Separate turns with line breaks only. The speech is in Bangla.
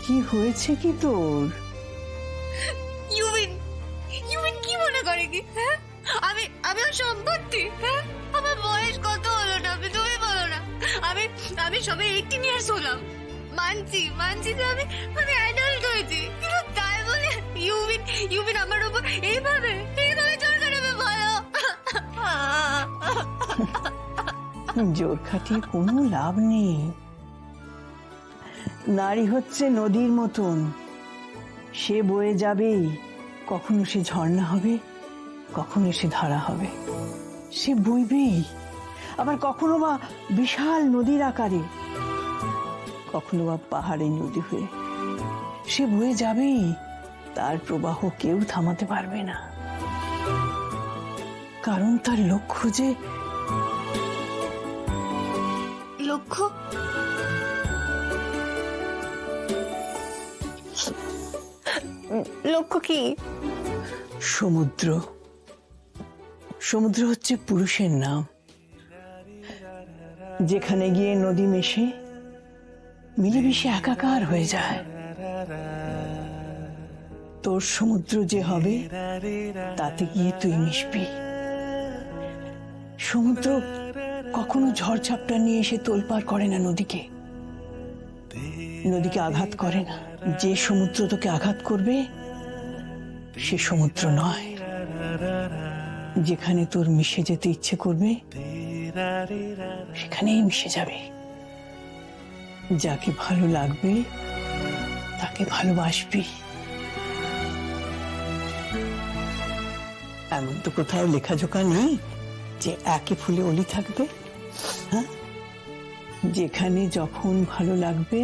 কি হয়েছে কি তোর?
ইউবিন ইউবিন কি মনে করে কি? হ্যাঁ, আমি আমি ওর সম্পত্তি? হ্যাঁ, আমার বয়স কত হলো না, তুমি বলো না। আমি আমি সবে 18 ইয়ার্স হলাম। মানছি যে আমি অ্যাডাল্ট হয়েছি, কিন্তু তাই বলে ইউবিন ইউবিন আমার উপর এইভাবে জোর করে বলো?
জোর খাটিয়ে কোনো লাভ নেই। নারী হচ্ছে নদীর মতন, সে বয়ে যাবেই। কখনো সে ঝর্ণা হবে, কখনো সে ধারা হবে, সে বইবেই। আবার কখনো বা বিশাল নদীর আকারে, কখনো বা পাহাড়ের নদী হয়ে সে বয়ে যাবেই। তার প্রবাহ কেউ থামাতে পারবে না, কারণ তার লক্ষ্য যে
লক্ষ্য? লক্ষ্য কি?
সমুদ্র। সমুদ্র হচ্ছে পুরুষের নাম, যেখানে গিয়ে নদী মেশে মিলেমিশে একাকার হয়ে যায়। তোর সমুদ্র যে হবে, তাতে গিয়ে তুই মিশবি। সমুদ্র কখনো ঝড়ঝাপটা নিয়ে এসে তোলপাড় করে না নদীকে, নদীকে আঘাত করে না। যে সমুদ্র তোকে আঘাত করবে সে সমুদ্র নয়। যেখানে তোর মিশে যেতে ইচ্ছে করবে সেখানেই মিশে যাবে। যাকে ভালো লাগবে তাকে ভালোবাসবি। এমন তো কোথাও লেখাজোকা নেই যে একে ফুলে অলি থাকবে। হ্যাঁ, যেখানে যখন ভালো লাগবে